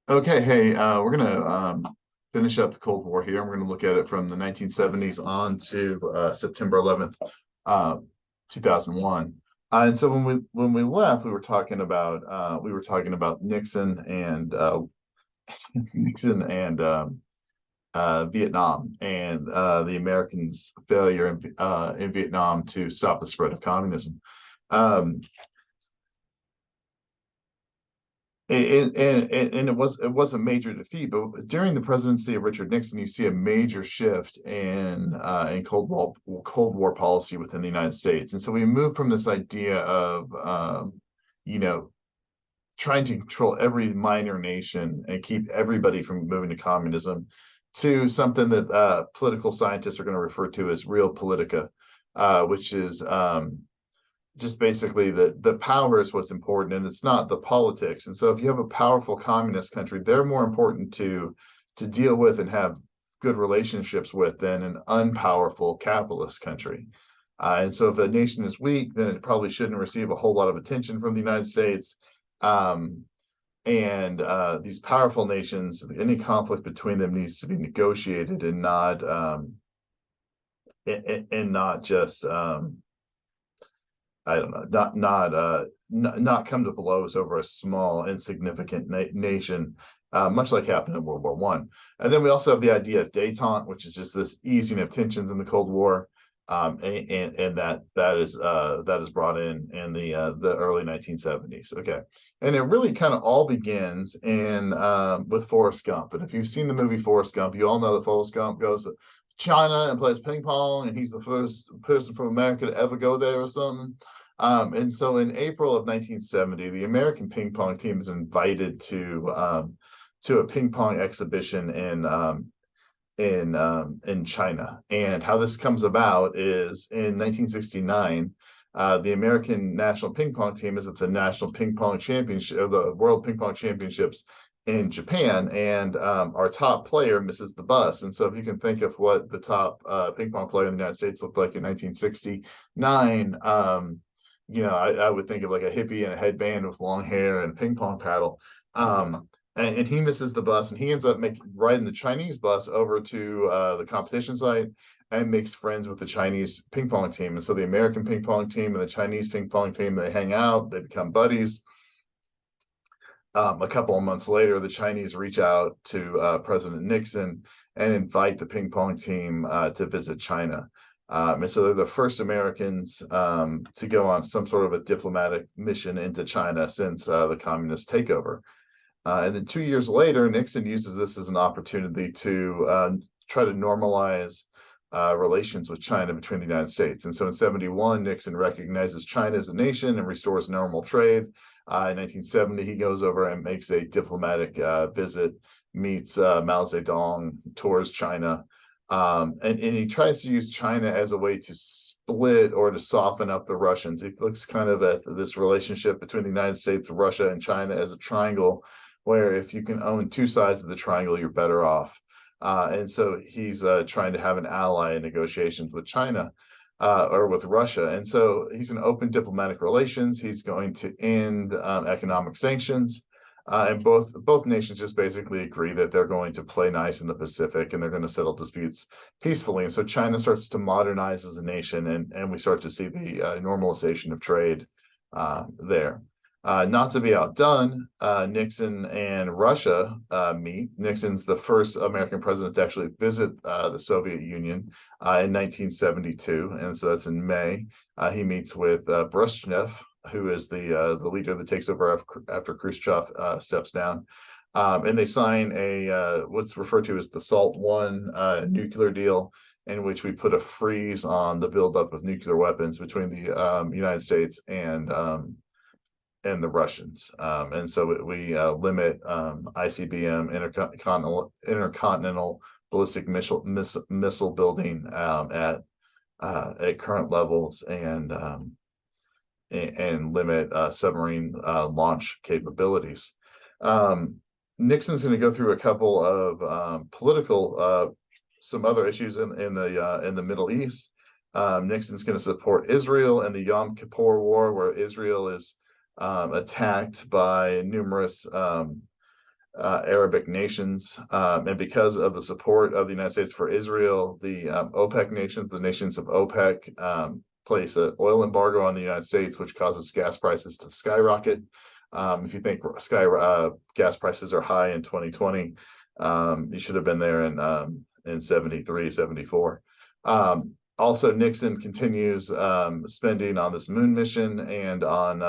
Okay, hey, we're gonna finish up the Cold War here. We're gonna look at it from the 1970s on to September 11th, uh, 2001. And so when we left, we were talking about Nixon and Nixon and Vietnam and the Americans' failure in Vietnam to stop the spread of communism. Um, and it was a major defeat, but during the presidency of Richard Nixon, you see a major shift in Cold War policy within the United States, and so we move from this idea of you know trying to control every minor nation and keep everybody from moving to communism to something that political scientists are going to refer to as real politica, which is just basically the power is what's important and it's not the politics. And so if you have a powerful communist country, they're more important to deal with and have good relationships with than an unpowerful capitalist country. And so if a nation is weak, then it probably shouldn't receive a whole lot of attention from the United States. um, and these powerful nations, any conflict between them needs to be negotiated and not just I don't know, not come to blows over a small, insignificant nation, much like happened in World War One. And then we also have the idea of détente, which is just this easing of tensions in the Cold War, and that is brought in the early 1970s. Okay, and it really kind of all begins in with Forrest Gump. And if you've seen the movie Forrest Gump, you all know that Forrest Gump goes to China and plays ping pong, and he's the first person from America to ever go there or something. And so in April of 1970, the American ping pong team is invited to a ping pong exhibition in China. And how this comes about is in 1969, the American national ping pong team is at the National Ping Pong Championship, or the World Ping Pong Championships in Japan, and our top player misses the bus. And so, if you can think of what the top ping pong player in the United States looked like in 1969, I would think of like a hippie in a headband with long hair and a ping pong paddle. And he misses the bus, and he ends up riding the Chinese bus over to the competition site and makes friends with the Chinese ping pong team. And so the American ping pong team and the Chinese ping pong team, they hang out, they become buddies. A couple of months later, the Chinese reach out to President Nixon and invite the ping pong team to visit China. And so they're the first Americans to go on some sort of a diplomatic mission into China since the communist takeover. And then 2 years later, Nixon uses this as an opportunity to try to normalize relations with China between the United States. And so in 71, Nixon recognizes China as a nation and restores normal trade. In 1970, he goes over and makes a diplomatic visit, meets Mao Zedong, tours China, and he tries to use China as a way to split or to soften up the Russians. He looks kind of at this relationship between the United States, Russia, and China as a triangle, where if you can own two sides of the triangle, you're better off. And so he's trying to have an ally in negotiations with China or with Russia. And so he's going to open diplomatic relations. He's going to end economic sanctions. And both nations just basically agree that they're going to play nice in the Pacific and they're going to settle disputes peacefully. And so China starts to modernize as a nation, and we start to see the normalization of trade there. Not to be outdone, Nixon and Russia meet. Nixon's the first American president to actually visit the Soviet Union in 1972, and so that's in May. He meets with Brezhnev, who is the leader that takes over after Khrushchev steps down. And they sign what's referred to as the SALT I nuclear deal, in which we put a freeze on the buildup of nuclear weapons between the United States and the Russians. And so we limit ICBM, intercontinental ballistic missile building at current levels, and limit submarine launch capabilities. Nixon's going to go through a couple of political, some other issues in the Middle East. Nixon's going to support Israel in the Yom Kippur War, where Israel is attacked by numerous Arabic nations. And because of the support of the United States for Israel, the OPEC nations, the nations of OPEC, place an oil embargo on the United States, which causes gas prices to skyrocket. If you think gas prices are high in 2020, you should have been there in 73, 74. Also, Nixon continues spending on this moon mission, and on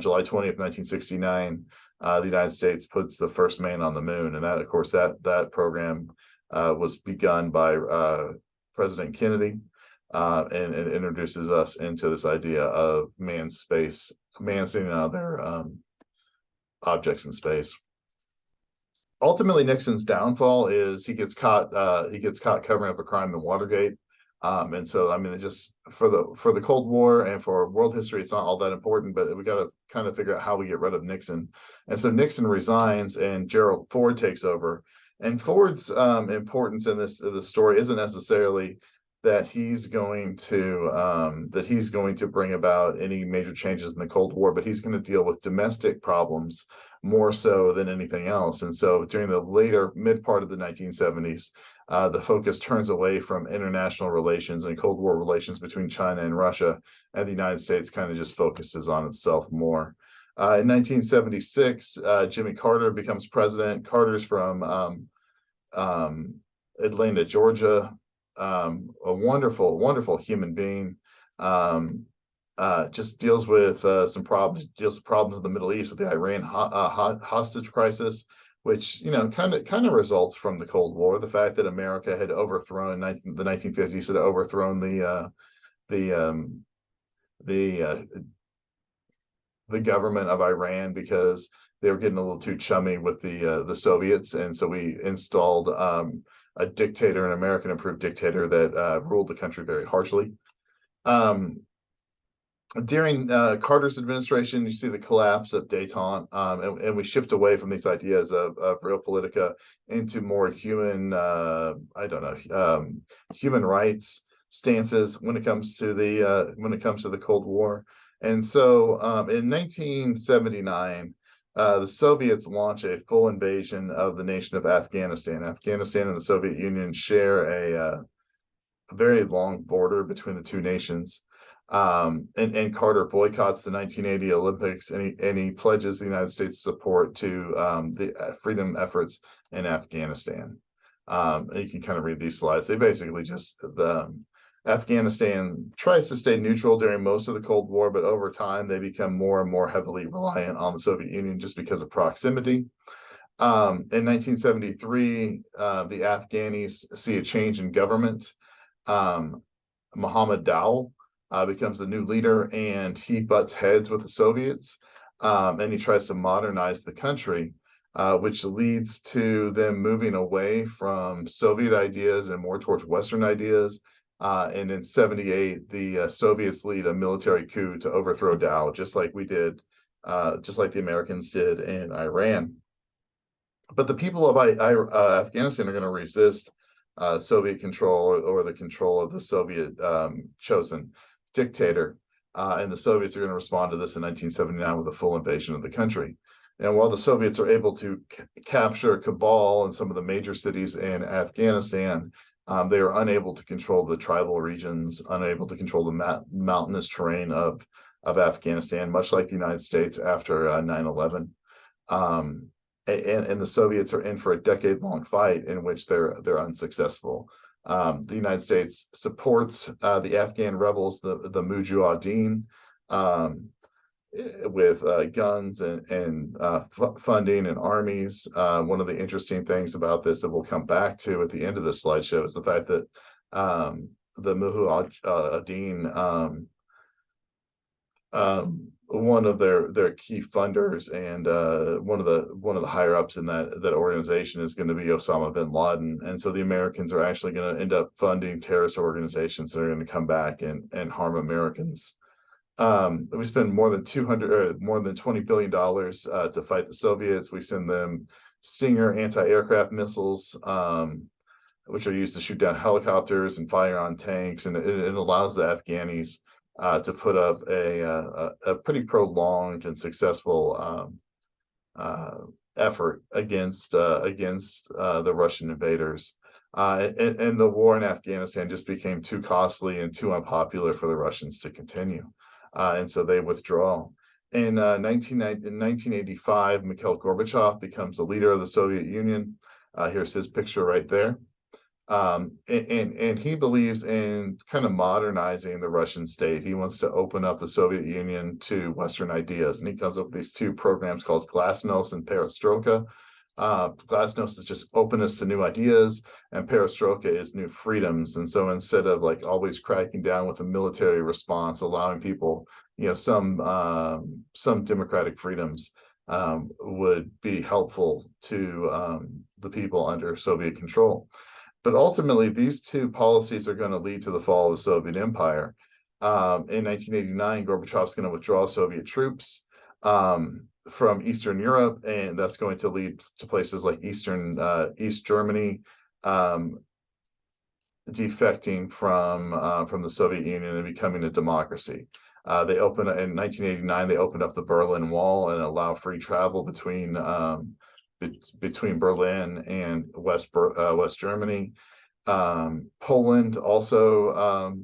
July 20th, 1969, the United States puts the first man on the moon, and that, of course, that program was begun by President Kennedy, and it introduces us into this idea of man seeing other objects in space. Ultimately, Nixon's downfall is he gets caught covering up a crime in Watergate. And so, I mean, just for the Cold War and for world history, it's not all that important, but we got to kind of figure out how we get rid of Nixon. And so Nixon resigns and Gerald Ford takes over. And Ford's importance in this story isn't necessarily that he's going to bring about any major changes in the Cold War, but he's going to deal with domestic problems more so than anything else. And so during the later mid part of the 1970s, the focus turns away from international relations and Cold War relations between China and Russia, and the United States kind of just focuses on itself more. In 1976, Jimmy Carter becomes president. Carter's from Atlanta, Georgia. A wonderful, wonderful human being. Just deals with some problems. Deals with problems in the Middle East with the Iran hostage crisis, which kind of results from the Cold War. The fact that America had overthrown the 1950s had overthrown the government of Iran because they were getting a little too chummy with the Soviets, and so we installed a dictator, an American improved dictator that ruled the country very harshly. During Carter's administration, you see the collapse of détente, and we shift away from these ideas of realpolitik into more human, human rights stances when it comes to the Cold War. And so, in 1979, the Soviets launch a full invasion of the nation of Afghanistan. Afghanistan and the Soviet Union share a very long border between the two nations. And Carter boycotts the 1980 Olympics, and he pledges the United States support to the freedom efforts in Afghanistan. You can kind of read these slides. They basically Afghanistan tries to stay neutral during most of the Cold War, but over time they become more and more heavily reliant on the Soviet Union just because of proximity. In 1973, the Afghanis see a change in government. Mohammed Dowell becomes the new leader, and he butts heads with the Soviets, and he tries to modernize the country, which leads to them moving away from Soviet ideas and more towards Western ideas. And in 78, the Soviets lead a military coup to overthrow Dowell, just like the Americans did in Iran. But the people of Afghanistan are going to resist Soviet control or the control of the Soviet chosen dictator, and the Soviets are going to respond to this in 1979 with a full invasion of the country. And while the Soviets are able to capture Kabul and some of the major cities in Afghanistan, they are unable to control the tribal regions, unable to control the mountainous terrain of Afghanistan, much like the United States after 9/11. And the Soviets are in for a decade-long fight in which they're unsuccessful. The United States supports the Afghan rebels, the Mujahideen, with guns and funding and armies. One of the interesting things about this that we'll come back to at the end of this slideshow is the fact that the Mujahideen, one of their key funders and one of the higher ups in that organization is going to be Osama bin Laden, and so the Americans are actually going to end up funding terrorist organizations that are going to come back and harm Americans. We spend more than $20 billion to fight the Soviets. We send them Stinger anti-aircraft missiles, which are used to shoot down helicopters and fire on tanks, and it allows the Afghanis to put up a pretty prolonged and successful effort against the Russian invaders. And the war in Afghanistan just became too costly and too unpopular for the Russians to continue. And so they withdraw. In 1985, Mikhail Gorbachev becomes the leader of the Soviet Union. Here's his picture right there. And he believes in kind of modernizing the Russian state. He wants to open up the Soviet Union to Western ideas, and he comes up with these two programs called Glasnost and Perestroika. Glasnost is just openness to new ideas, and Perestroika is new freedoms. And so instead of like always cracking down with a military response, allowing people, some democratic freedoms would be helpful to the people under Soviet control. But ultimately, these two policies are going to lead to the fall of the Soviet Empire. In 1989, Gorbachev's going to withdraw Soviet troops from Eastern Europe, and that's going to lead to places like East Germany defecting from the Soviet Union and becoming a democracy. In 1989, they opened up the Berlin Wall and allow free travel between Berlin and West Germany. Poland also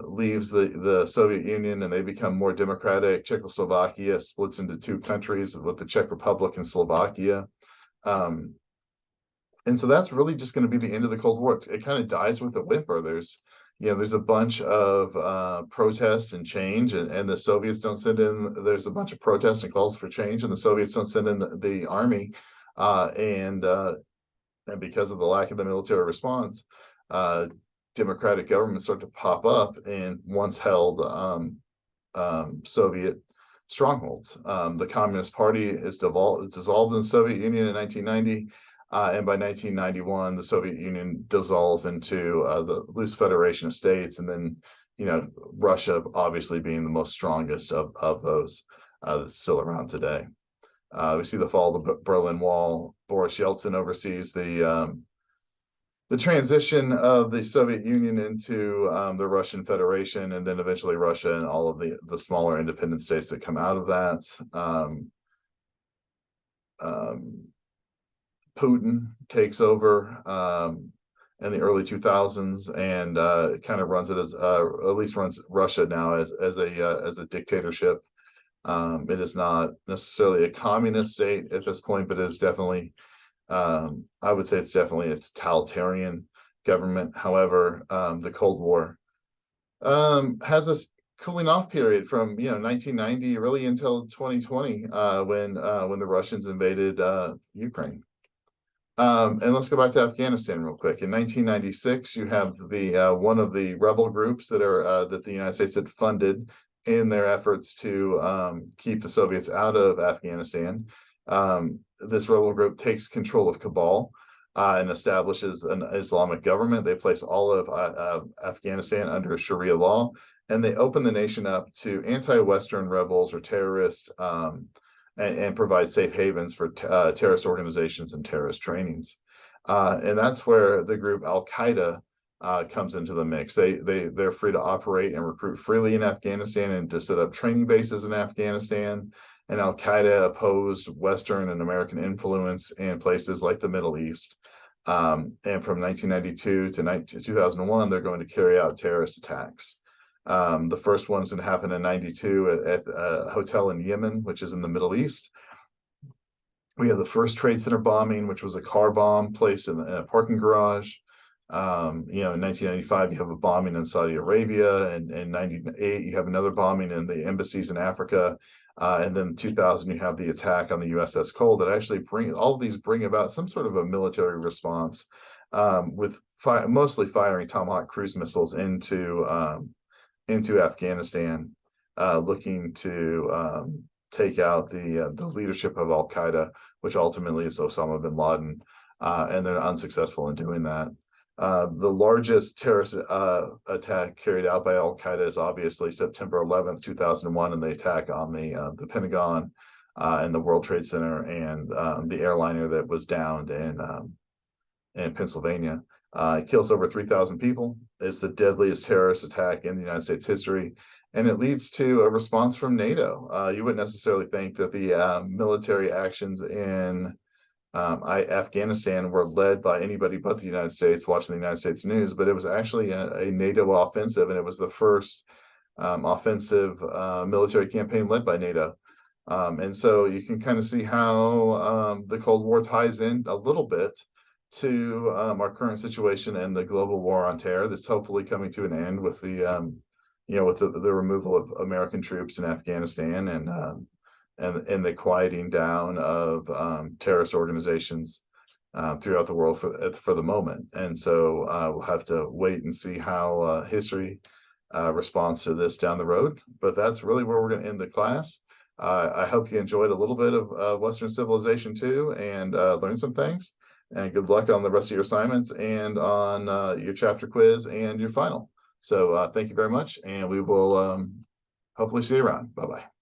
leaves the Soviet Union, and they become more democratic. Czechoslovakia splits into two countries with the Czech Republic and Slovakia. And so that's really just going to be the end of the Cold War. It kind of dies with a whimper. There's a bunch of protests and change, and the Soviets don't send in. There's a bunch of protests and calls for change, and the Soviets don't send in the army, and because of the lack of the military response, democratic governments start to pop up in once held Soviet strongholds. The Communist Party is dissolved in the Soviet Union in 1990. And by 1991, the Soviet Union dissolves into the loose federation of states, and then, Russia obviously being the most strongest of those that's still around today. We see the fall of the Berlin Wall. Boris Yeltsin oversees the transition of the Soviet Union into the Russian Federation, and then eventually Russia and all of the smaller independent states that come out of that. Putin takes over in the early 2000s and kind of runs it as at least runs Russia now as a dictatorship. It is not necessarily a communist state at this point, but it is definitely I would say it's definitely a totalitarian government. However, the Cold War has a cooling off period from 1990 really until 2020 when the Russians invaded Ukraine. And let's go back to Afghanistan real quick. In 1996, you have the one of the rebel groups that the United States had funded in their efforts to keep the Soviets out of Afghanistan. This rebel group takes control of Kabul and establishes an Islamic government. They place all of Afghanistan under Sharia law, and they open the nation up to anti-Western rebels or terrorists, and provide safe havens for terrorist organizations and terrorist trainings. And that's where the group Al Qaeda comes into the mix. They're free to operate and recruit freely in Afghanistan and to set up training bases in Afghanistan. And Al Qaeda opposed Western and American influence in places like the Middle East. And from 1992 to 2001, they're going to carry out terrorist attacks. The first one's going to happen in 92 at a hotel in Yemen, which is in the Middle East. We have the first Trade Center bombing, which was a car bomb placed in a parking garage. In 1995, you have a bombing in Saudi Arabia, and in 98, you have another bombing in the embassies in Africa. And then in 2000, you have the attack on the USS Cole that actually all of these bring about some sort of a military response, with mostly firing Tomahawk cruise missiles into Afghanistan, looking to take out the leadership of Al Qaeda, which ultimately is Osama bin Laden, and they're unsuccessful in doing that. The largest terrorist attack carried out by Al Qaeda is obviously September 11th, 2001, and the attack on the Pentagon and the World Trade Center and the airliner that was downed in Pennsylvania. It kills over 3,000 people. It's the deadliest terrorist attack in the United States history. and it leads to a response from NATO. You wouldn't necessarily think that the military actions in Afghanistan were led by anybody but the United States watching the United States news, but it was actually a NATO offensive, and it was the first offensive military campaign led by NATO. And so you can kind of see how the Cold War ties in a little bit to our current situation and the global war on terror that's hopefully coming to an end with the with the removal of American troops in Afghanistan and the quieting down of terrorist organizations throughout the world for the moment. And so we'll have to wait and see how history responds to this down the road. But that's really where we're going to end the class. I hope you enjoyed a little bit of Western civilization too, and learned some things. And good luck on the rest of your assignments and on your chapter quiz and your final. So thank you very much, and we will hopefully see you around. Bye-bye.